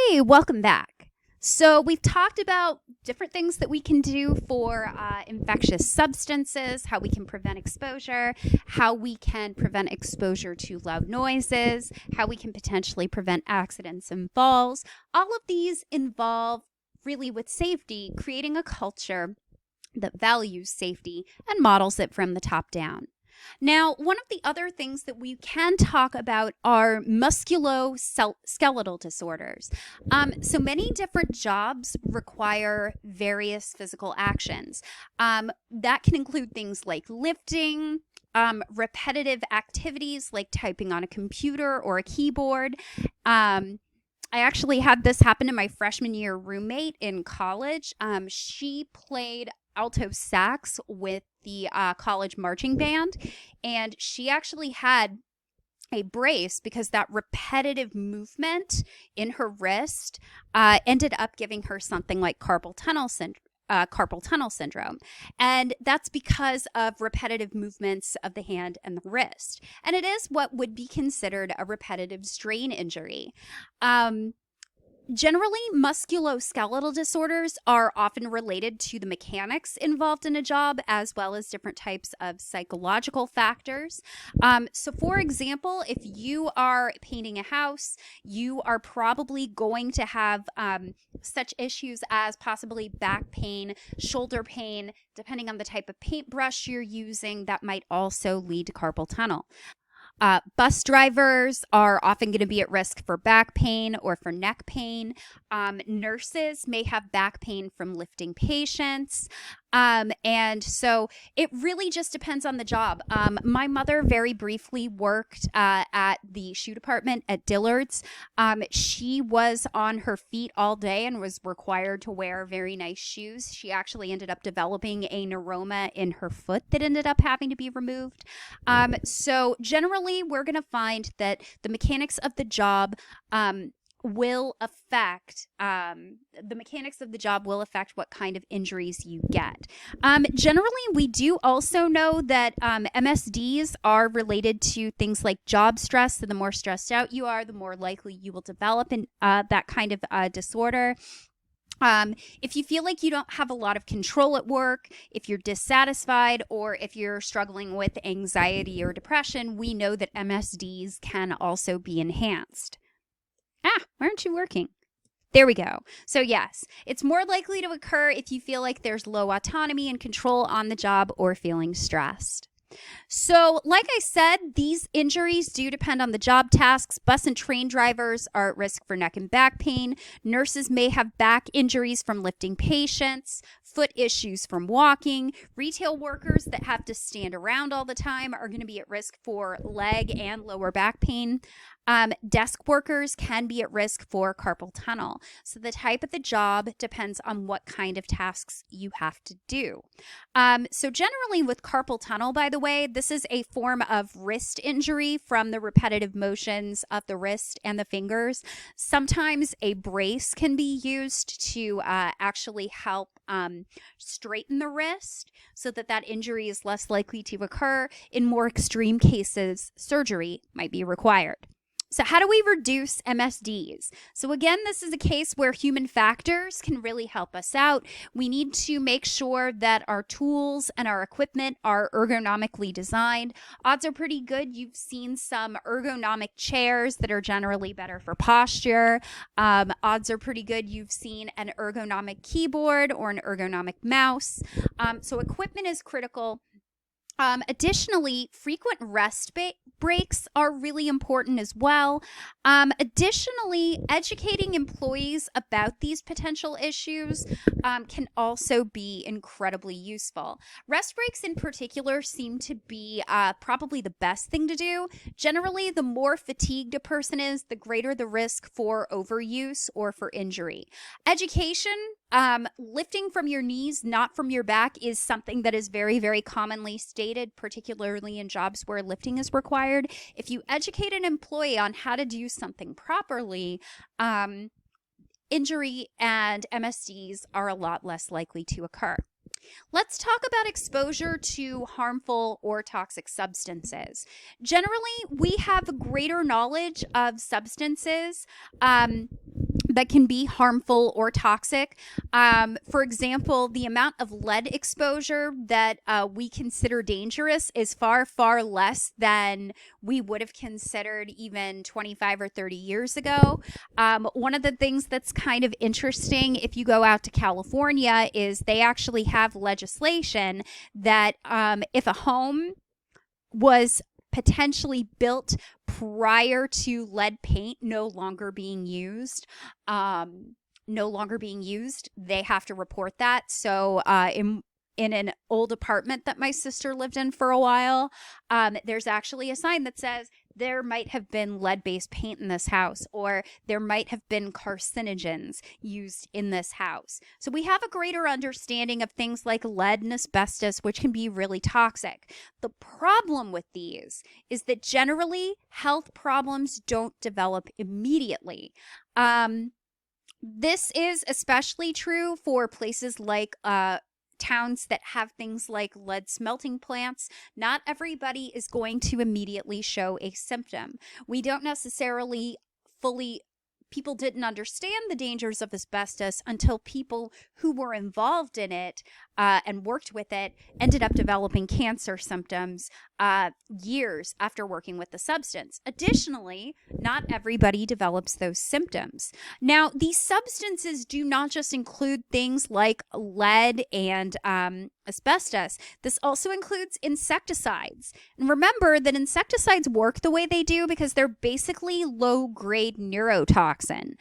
Hey, welcome back. So, we've talked about different things that we can do for infectious substances, how we can prevent exposure, how we can prevent exposure to loud noises, how we can potentially prevent accidents and falls. All of these involve really with safety, creating a culture that values safety and models it from the top down. Now, one of the other things that we can talk about are musculoskeletal disorders. So many different jobs require various physical actions. That can include things like lifting, repetitive activities like typing on a computer or a keyboard. I actually had this happen to my freshman year roommate in college. She played alto sax with the college marching band, and she actually had a brace because that repetitive movement in her wrist ended up giving her something like carpal tunnel syndrome. And that's because of repetitive movements of the hand and the wrist. And it is what would be considered a repetitive strain injury. Generally, musculoskeletal disorders are often related to the mechanics involved in a job, as well as different types of psychological factors. So, for example, if you are painting a house, you are probably going to have such issues as possibly back pain, shoulder pain, depending on the type of paintbrush you're using, that might also lead to carpal tunnel. Bus drivers are often going to be at risk for back pain or for neck pain. Nurses may have back pain from lifting patients. And so it really just depends on the job. My mother very briefly worked at the shoe department at Dillard's. She was on her feet all day and was required to wear very nice shoes. She actually ended up developing a neuroma in her foot that ended up having to be removed. So generally, we're going to find that the mechanics of the job will affect what kind of injuries you get. Generally, we do also know that MSDs are related to things like job stress. So the more stressed out you are, the more likely you will develop that kind of disorder. If you feel like you don't have a lot of control at work, if you're dissatisfied, or if you're struggling with anxiety or depression, we know that MSDs can also be enhanced. Why aren't you working? There we go. So yes, it's more likely to occur if you feel like there's low autonomy and control on the job or feeling stressed. So, like I said, these injuries do depend on the job tasks. Bus and train drivers are at risk for neck and back pain. Nurses may have back injuries from lifting patients, foot issues from walking. Retail workers that have to stand around all the time are going to be at risk for leg and lower back pain. Desk workers can be at risk for carpal tunnel. So the type of the job depends on what kind of tasks you have to do. So generally with carpal tunnel, by the way, this is a form of wrist injury from the repetitive motions of the wrist and the fingers. Sometimes a brace can be used to actually help straighten the wrist so that injury is less likely to occur. In more extreme cases, surgery might be required. So how do we reduce MSDs? So again, this is a case where human factors can really help us out. We need to make sure that our tools and our equipment are ergonomically designed. Odds are pretty good you've seen some ergonomic chairs that are generally better for posture. Odds are pretty good you've seen an ergonomic keyboard or an ergonomic mouse. So equipment is critical. Additionally, frequent rest breaks are really important as well. Additionally, educating employees about these potential issues can also be incredibly useful. Rest breaks in particular seem to be probably the best thing to do. Generally, the more fatigued a person is, the greater the risk for overuse or for injury. Education, lifting from your knees, not from your back, is something that is very, very commonly stated, particularly in jobs where lifting is required. If you educate an employee on how to do something properly, injury and MSDs are a lot less likely to occur. Let's talk about exposure to harmful or toxic substances. Generally, we have greater knowledge of substances that can be harmful or toxic. For example, the amount of lead exposure that we consider dangerous is far, far less than we would have considered even 25 or 30 years ago. One of the things that's kind of interesting if you go out to California is they actually have legislation that if a home was potentially built prior to lead paint no longer being used, they have to report that. So in an old apartment that my sister lived in for a while, there's actually a sign that says there might have been lead-based paint in this house, or there might have been carcinogens used in this house. So we have a greater understanding of things like lead and asbestos, which can be really toxic. The problem with these is that generally health problems don't develop immediately. This is especially true for places like towns that have things like lead smelting plants. Not everybody is going to immediately show a symptom. We don't necessarily people didn't understand the dangers of asbestos until people who were involved in it and worked with it ended up developing cancer symptoms years after working with the substance. Additionally, not everybody develops those symptoms. Now, these substances do not just include things like lead and asbestos. This also includes insecticides. And remember that insecticides work the way they do because they're basically low-grade neurotoxin.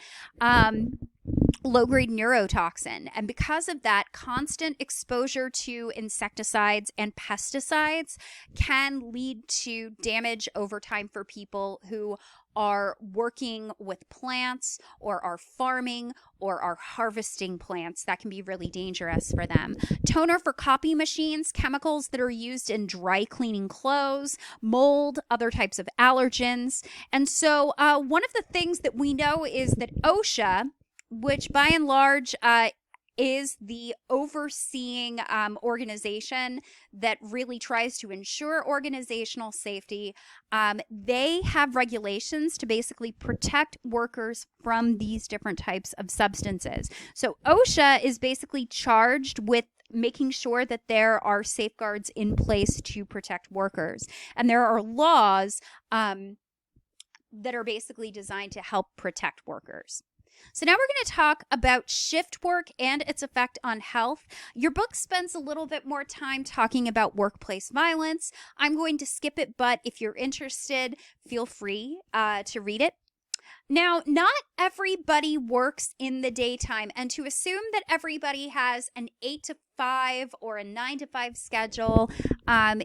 Low-grade neurotoxin. And because of that, constant exposure to insecticides and pesticides can lead to damage over time for people who are working with plants or are farming or are harvesting plants. That can be really dangerous for them. Toner for copy machines, chemicals that are used in dry cleaning clothes, mold, other types of allergens. And so one of the things that we know is that OSHA, which by and large is the overseeing organization that really tries to ensure organizational safety. They have regulations to basically protect workers from these different types of substances. So OSHA is basically charged with making sure that there are safeguards in place to protect workers. And there are laws that are basically designed to help protect workers. So now we're going to talk about shift work and its effect on health. Your book spends a little bit more time talking about workplace violence. I'm going to skip it, but if you're interested, feel free to read it. Now, not everybody works in the daytime, and to assume that everybody has an 8 to 5 or a 9 to 5 schedule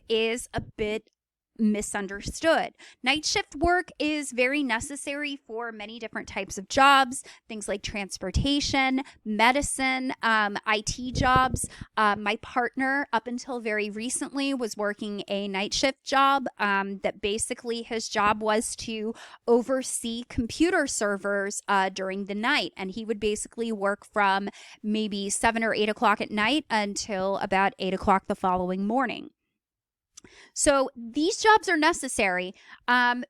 is a bit misunderstood. Night shift work is very necessary for many different types of jobs, things like transportation, medicine, IT jobs. My partner, up until very recently, was working a night shift job that basically his job was to oversee computer servers during the night. And he would basically work from maybe 7 or 8 o'clock at night until about 8 o'clock the following morning. So these jobs are necessary.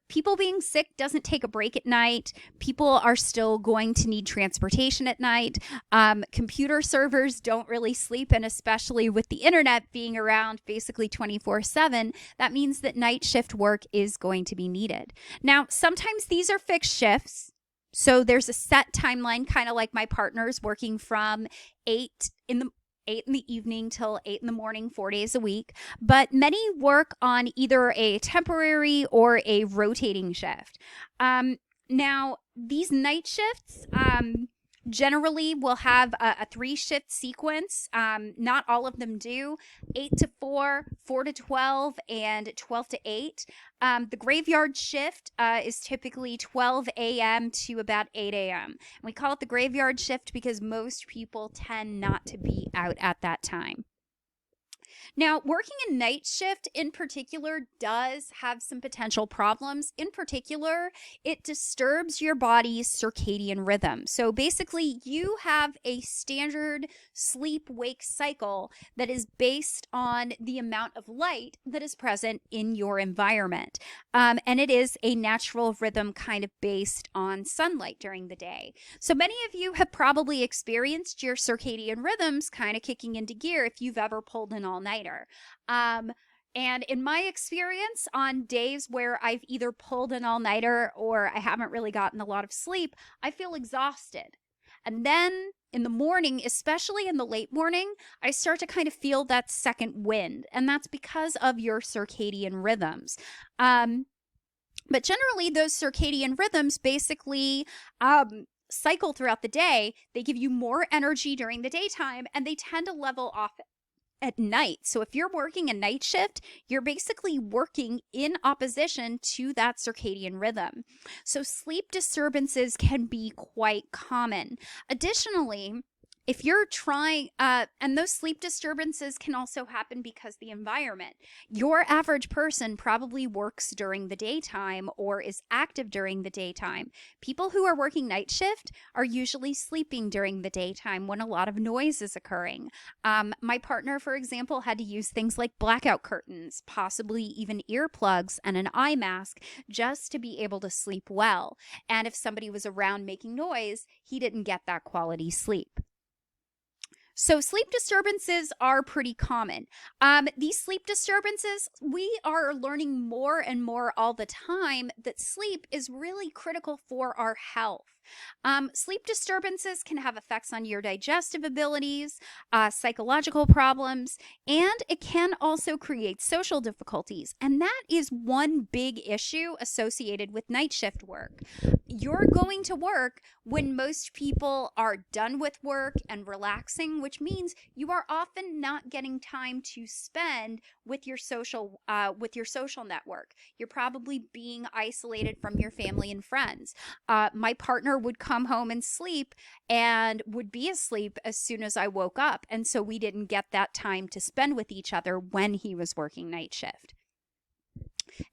People being sick doesn't take a break at night. People are still going to need transportation at night. Computer servers don't really sleep, and especially with the internet being around basically 24/7, that means that night shift work is going to be needed. Now, sometimes these are fixed shifts. So there's a set timeline, kind of like my partner's working from 8 in the evening till 8 in the morning, 4 days a week. But many work on either a temporary or a rotating shift. Now, these night shifts generally will have a 3-shift sequence. Not all of them do. 8 to 4, 4 to 12, and 12 to 8. The graveyard shift is typically 12 a.m. to about 8 a.m. We call it the graveyard shift because most people tend not to be out at that time. Now, working a night shift in particular does have some potential problems. In particular, it disturbs your body's circadian rhythm. So basically, you have a standard sleep wake cycle that is based on the amount of light that is present in your environment. And it is a natural rhythm kind of based on sunlight during the day. So many of you have probably experienced your circadian rhythms kind of kicking into gear if you've ever pulled an all-nighter. And in my experience, on days where I've either pulled an all-nighter or I haven't really gotten a lot of sleep, I feel exhausted. And then in the morning, especially in the late morning, I start to kind of feel that second wind. And that's because of your circadian rhythms. But generally, those circadian rhythms basically cycle throughout the day. They give you more energy during the daytime, and they tend to level off at night. So if you're working a night shift, you're basically working in opposition to that circadian rhythm. So sleep disturbances can be quite common. Additionally, if you're trying, and those sleep disturbances can also happen because the environment. Your average person probably works during the daytime or is active during the daytime. People who are working night shift are usually sleeping during the daytime when a lot of noise is occurring. My partner, for example, had to use things like blackout curtains, possibly even earplugs and an eye mask just to be able to sleep well. And if somebody was around making noise, he didn't get that quality sleep. So sleep disturbances are pretty common. These sleep disturbances, we are learning more and more all the time that sleep is really critical for our health. Sleep disturbances can have effects on your digestive abilities, psychological problems, and it can also create social difficulties. And that is one big issue associated with night shift work. You're going to work when most people are done with work and relaxing, which means you are often not getting time to spend with your social network. You're probably being isolated from your family and friends. My partner would come home and sleep and would be asleep as soon as I woke up. And so we didn't get that time to spend with each other when he was working night shift.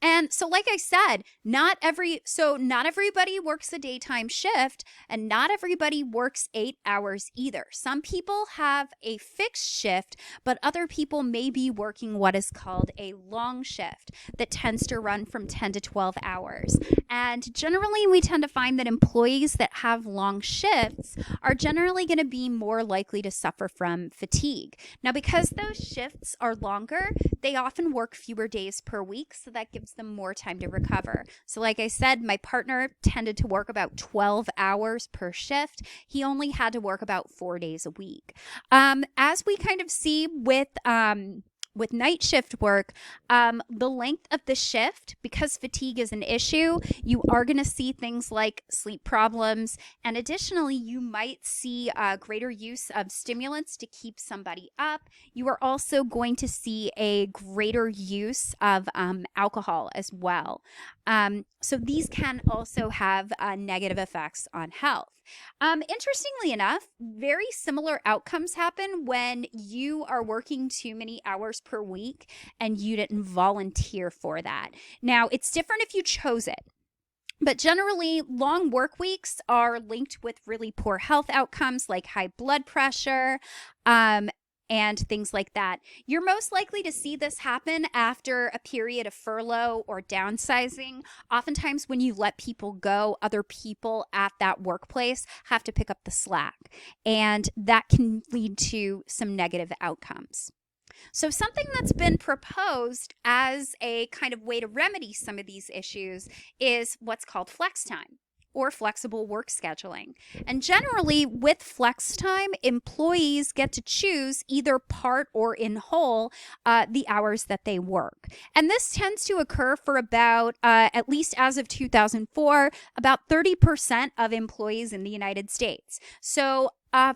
And so, like I said, not everybody works a daytime shift, and not everybody works 8 hours either. Some people have a fixed shift, but other people may be working what is called a long shift that tends to run from 10 to 12 hours. And generally, we tend to find that employees that have long shifts are generally going to be more likely to suffer from fatigue. Now, because those shifts are longer, they often work fewer days per week, so that gives them more time to recover. So like I said, my partner tended to work about 12 hours per shift. He only had to work about 4 days a week. As we kind of see with night shift work, the length of the shift, because fatigue is an issue, you are going to see things like sleep problems. And additionally, you might see greater use of stimulants to keep somebody up. You are also going to see a greater use of alcohol as well. So these can also have negative effects on health. Interestingly enough, very similar outcomes happen when you are working too many hours per week and you didn't volunteer for that. Now, it's different if you chose it. But generally, long work weeks are linked with really poor health outcomes like high blood pressure, and things like that. You're most likely to see this happen after a period of furlough or downsizing. Oftentimes when you let people go, other people at that workplace have to pick up the slack, and that can lead to some negative outcomes. So something that's been proposed as a kind of way to remedy some of these issues is what's called flex time, or flexible work scheduling. And generally, with flex time, employees get to choose either part or in whole the hours that they work. And this tends to occur for about, at least as of 2004, about 30% of employees in the United States. So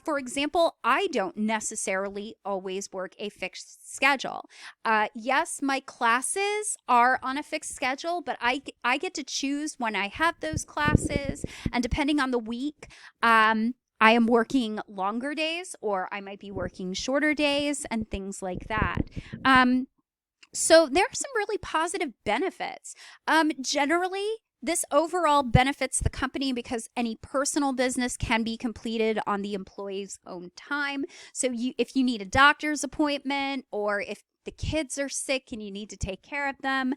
for example, I don't necessarily always work a fixed schedule. Yes, my classes are on a fixed schedule, but I get to choose when I have those classes. And depending on the week, I am working longer days, or I might be working shorter days, and things like that. So there are some really positive benefits. Generally, this overall benefits the company because any personal business can be completed on the employee's own time. So if you need a doctor's appointment, or if the kids are sick and you need to take care of them,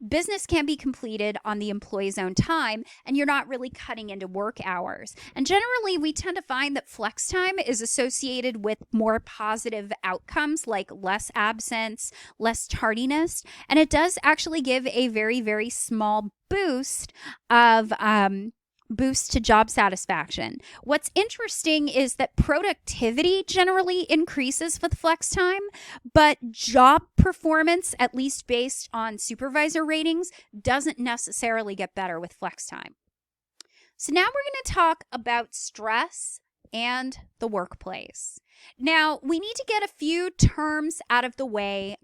business can be completed on the employee's own time, and you're not really cutting into work hours. And generally, we tend to find that flex time is associated with more positive outcomes, like less absence, less tardiness, and it does actually give a very, very small boost to job satisfaction. What's interesting is that productivity generally increases with flex time, but job performance, at least based on supervisor ratings, doesn't necessarily get better with flex time. So now we're going to talk about stress and the workplace. Now, we need to get a few terms out of the way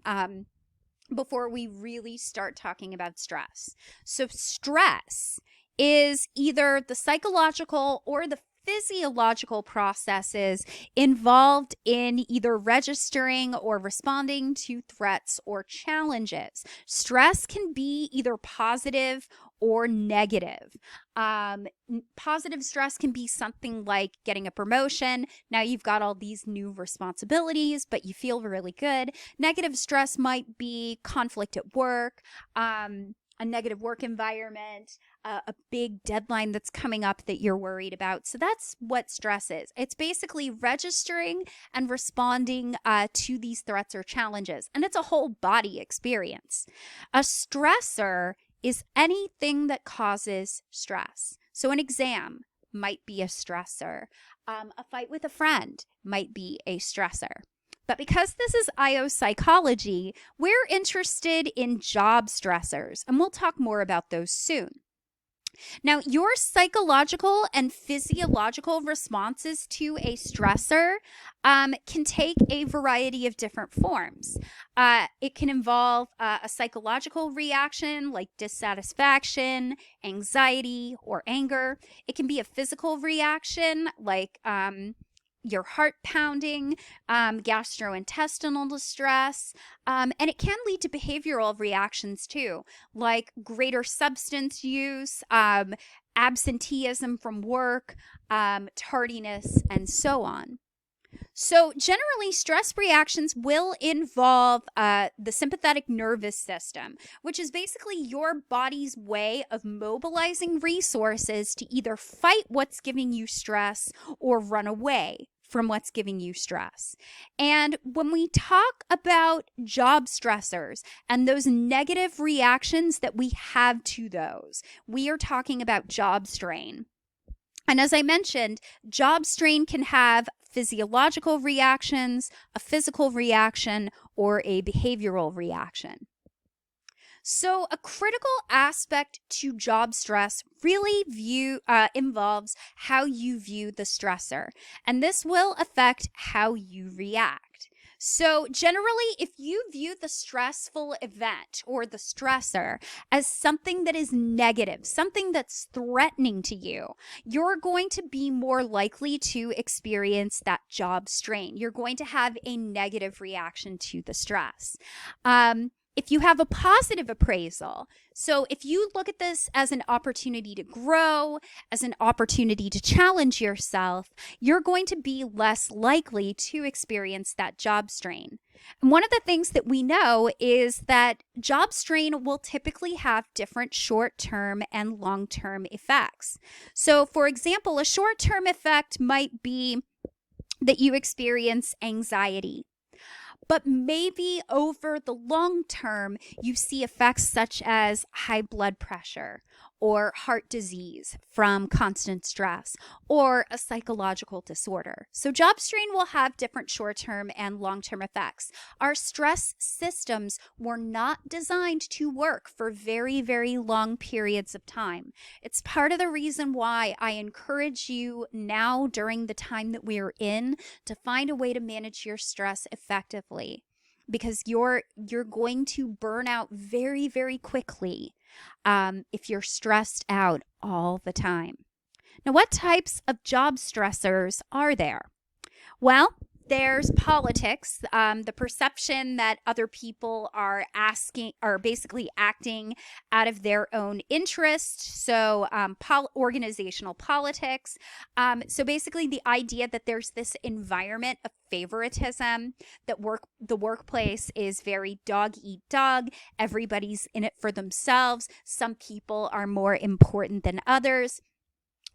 before we really start talking about stress. So stress is either the psychological or the physiological processes involved in either registering or responding to threats or challenges. Stress can be either positive or negative. Positive stress can be something like getting a promotion. Now you've got all these new responsibilities, but you feel really good. Negative stress might be conflict at work, a negative work environment, a big deadline that's coming up that you're worried about. So that's what stress is. It's basically registering and responding to these threats or challenges. And it's a whole body experience. A stressor is anything that causes stress. So an exam might be a stressor. A fight with a friend might be a stressor. But because this is IO psychology, we're interested in job stressors, and we'll talk more about those soon. Now, your psychological and physiological responses to a stressor can take a variety of different forms. It can involve a psychological reaction like dissatisfaction, anxiety, or anger. It can be a physical reaction like your heart pounding, gastrointestinal distress, and it can lead to behavioral reactions too, like greater substance use, absenteeism from work, tardiness, and so on. So generally, stress reactions will involve the sympathetic nervous system, which is basically your body's way of mobilizing resources to either fight what's giving you stress or run away from what's giving you stress. And when we talk about job stressors and those negative reactions that we have to those, we are talking about job strain. And as I mentioned, job strain can have physiological reactions, a physical reaction, or a behavioral reaction. So a critical aspect to job stress really involves how you view the stressor, and this will affect how you react. So generally, if you view the stressful event or the stressor as something that is negative, something that's threatening to you, you're going to be more likely to experience that job strain. You're going to have a negative reaction to the stress. If you have a positive appraisal, so if you look at this as an opportunity to grow, as an opportunity to challenge yourself, you're going to be less likely to experience that job strain. And one of the things that we know is that job strain will typically have different short-term and long-term effects. So, for example, a short-term effect might be that you experience anxiety. But maybe over the long term, you see effects such as high blood pressure or heart disease from constant stress or a psychological disorder. So job strain will have different short-term and long-term effects. Our stress systems were not designed to work for very, very long periods of time. It's part of the reason why I encourage you now during the time that we're in to find a way to manage your stress effectively, because you're going to burn out very, very quickly if you're stressed out all the time. Now, what types of job stressors are there? Well, there's politics, the perception that other people are basically acting out of their own interest. So, organizational politics. So basically, the idea that there's this environment of favoritism, that the workplace is very dog eat dog. Everybody's in it for themselves. Some people are more important than others.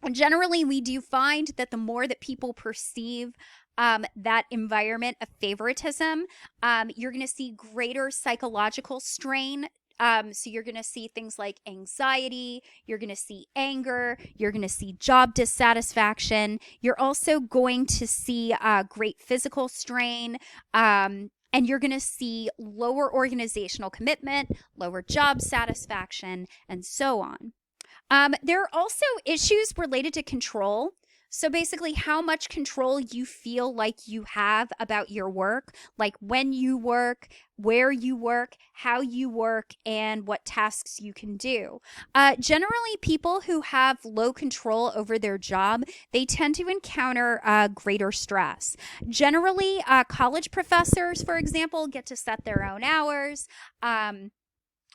And generally, we do find that the more that people perceive that environment of favoritism, you're going to see greater psychological strain. So you're going to see things like anxiety, you're going to see anger, you're going to see job dissatisfaction. You're also going to see great physical strain. And you're going to see lower organizational commitment, lower job satisfaction, and so on. There are also issues related to control. So basically, how much control you feel like you have about your work, like when you work, where you work, how you work, and what tasks you can do. Generally, people who have low control over their job, they tend to encounter greater stress. Generally, college professors, for example, get to set their own hours.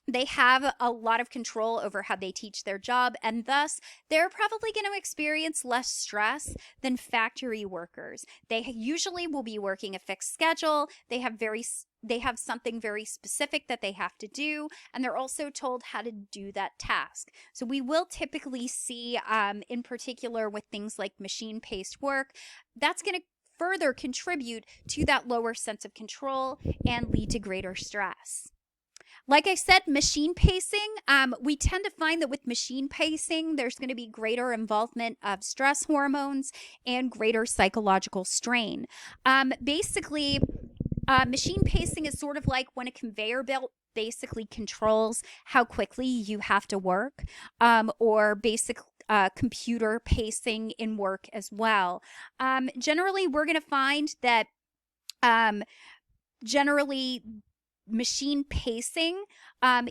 They have a lot of control over how they teach their job, and thus they're probably going to experience less stress than factory workers. They usually will be working a fixed schedule. They have something very specific that they have to do, and they're also told how to do that task. So we will typically see, in particular with things like machine-paced work, that's going to further contribute to that lower sense of control and lead to greater stress. Like I said, machine pacing, we tend to find that with machine pacing, there's going to be greater involvement of stress hormones and greater psychological strain. Basically, machine pacing is sort of like when a conveyor belt basically controls how quickly you have to work, or basic computer pacing in work as well. Generally, we're going to find that generally machine pacing,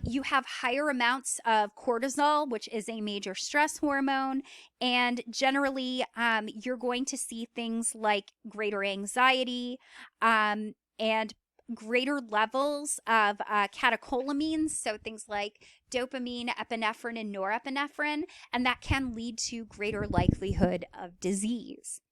you have higher amounts of cortisol, which is a major stress hormone, and generally you're going to see things like greater anxiety and greater levels of catecholamines, so things like dopamine, epinephrine, and norepinephrine, and that can lead to greater likelihood of disease.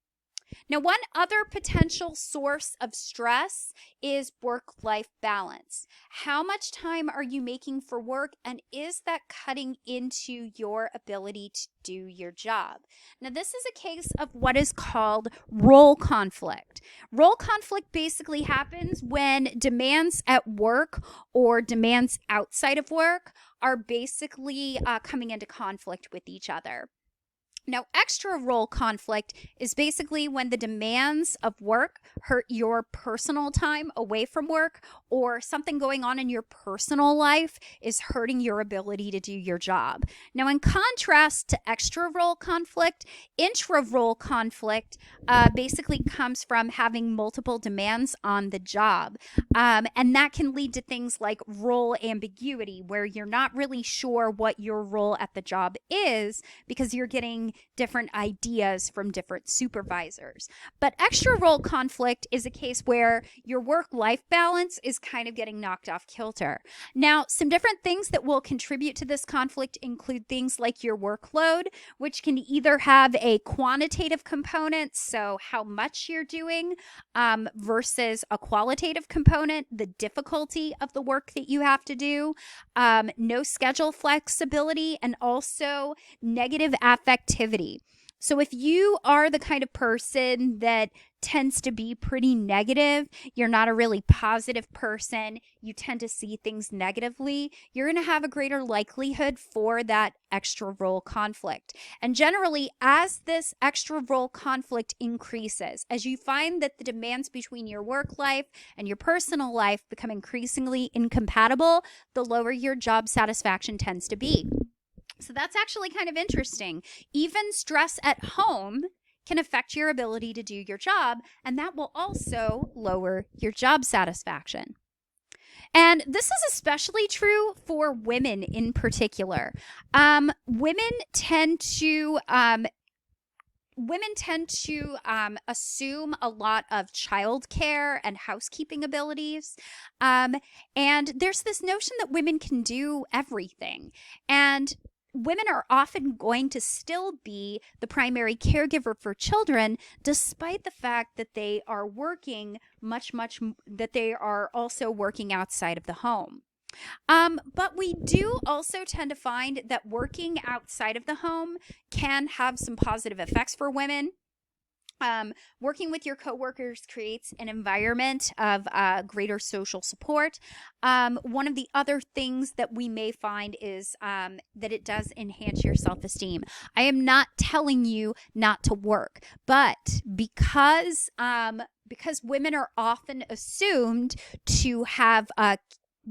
Now, one other potential source of stress is work-life balance. How much time are you making for work, and is that cutting into your ability to do your job? Now, this is a case of what is called role conflict. Role conflict basically happens when demands at work or demands outside of work are basically coming into conflict with each other. Now, extra role conflict is basically when the demands of work hurt your personal time away from work, or something going on in your personal life is hurting your ability to do your job. Now, in contrast to extra role conflict, intra role conflict basically comes from having multiple demands on the job. And that can lead to things like role ambiguity, where you're not really sure what your role at the job is because you're getting different ideas from different supervisors. But extra role conflict is a case where your work-life balance is kind of getting knocked off kilter. Now, some different things that will contribute to this conflict include things like your workload, which can either have a quantitative component, so how much you're doing, versus a qualitative component, the difficulty of the work that you have to do, no schedule flexibility, and also negative affectivity. So if you are the kind of person that tends to be pretty negative, you're not a really positive person, you tend to see things negatively, you're going to have a greater likelihood for that extra role conflict. And generally, as this extra role conflict increases, as you find that the demands between your work life and your personal life become increasingly incompatible, the lower your job satisfaction tends to be. So that's actually kind of interesting. Even stress at home can affect your ability to do your job, and that will also lower your job satisfaction. And this is especially true for women in particular. Women tend to women tend to assume a lot of childcare and housekeeping abilities. And there's this notion that women can do everything. And women are often going to still be the primary caregiver for children, despite the fact that they are working that they are also working outside of the home. But we do also tend to find that working outside of the home can have some positive effects for women. Working with your coworkers creates an environment of greater social support. One of the other things that we may find is that it does enhance your self-esteem. I am not telling you not to work, but because women are often assumed to have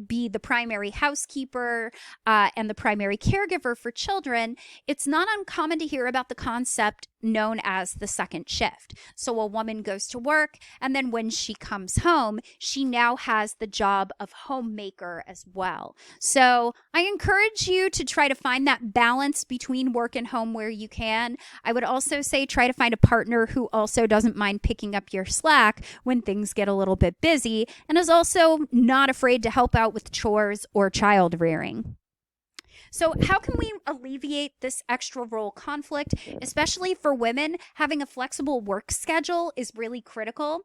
be the primary housekeeper and the primary caregiver for children, it's not uncommon to hear about the concept known as the second shift. So a woman goes to work, and then when she comes home, she now has the job of homemaker as well. So I encourage you to try to find that balance between work and home where you can. I would also say try to find a partner who also doesn't mind picking up your slack when things get a little bit busy, and is also not afraid to help out with chores or child rearing. So how can we alleviate this extra role conflict? Especially for women, having a flexible work schedule is really critical,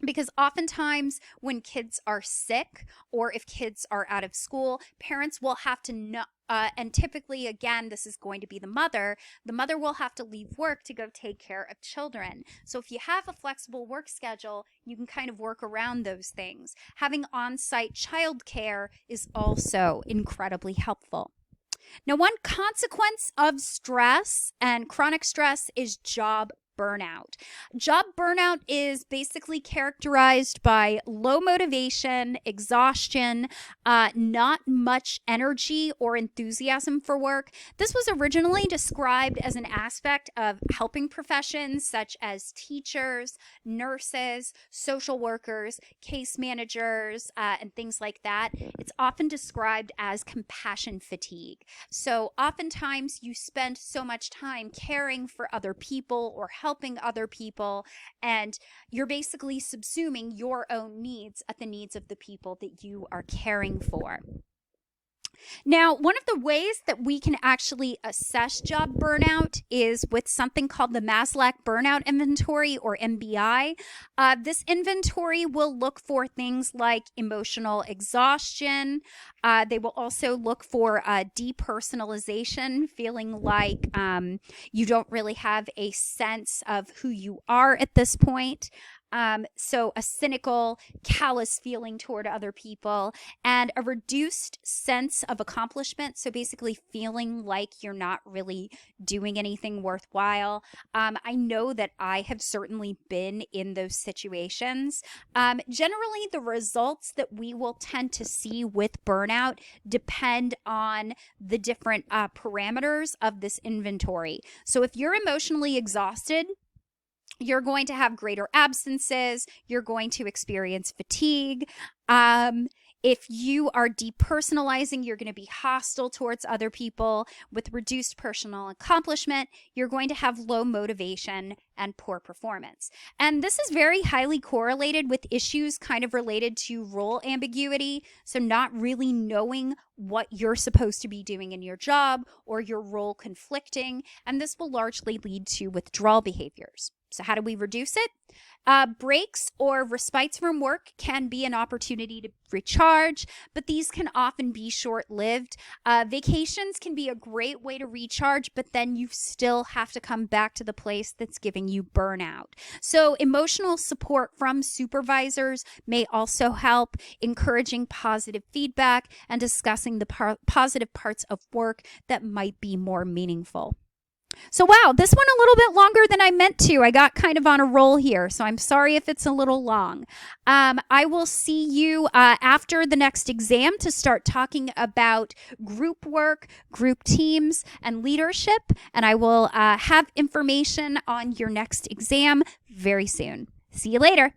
because oftentimes when kids are sick or if kids are out of school, parents will have to know, and typically, again, this is going to be the mother will have to leave work to go take care of children. So if you have a flexible work schedule, you can kind of work around those things. Having on-site childcare is also incredibly helpful. Now, one consequence of stress and chronic stress is job burnout. Job burnout is basically characterized by low motivation, exhaustion, not much energy or enthusiasm for work. This was originally described as an aspect of helping professions such as teachers, nurses, social workers, case managers, and things like that. It's often described as compassion fatigue. So oftentimes you spend so much time caring for other people or helping other people, and you're basically subsuming your own needs at the needs of the people that you are caring for. Now, one of the ways that we can actually assess job burnout is with something called the Maslow Burnout Inventory, or MBI. This inventory will look for things like emotional exhaustion. They will also look for depersonalization, feeling like you don't really have a sense of who you are at this point. So a cynical, callous feeling toward other people, and a reduced sense of accomplishment. So basically feeling like you're not really doing anything worthwhile. I know that I have certainly been in those situations. Generally, the results that we will tend to see with burnout depend on the different parameters of this inventory. So if you're emotionally exhausted, you're going to have greater absences. You're going to experience fatigue. If you are depersonalizing, you're going to be hostile towards other people. With reduced personal accomplishment, you're going to have low motivation and poor performance. And this is very highly correlated with issues kind of related to role ambiguity. So not really knowing what you're supposed to be doing in your job, or your role conflicting. And this will largely lead to withdrawal behaviors. So how do we reduce it? Breaks or respites from work can be an opportunity to recharge, but these can often be short-lived. Vacations can be a great way to recharge, but then you still have to come back to the place that's giving you burnout. So emotional support from supervisors may also help, encouraging positive feedback and discussing the positive parts of work that might be more meaningful. So wow, this went a little bit longer than I meant to. I got kind of on a roll here, so I'm sorry if it's a little long. I will see you after the next exam to start talking about group work, group teams, and leadership, and I will have information on your next exam very soon. See you later.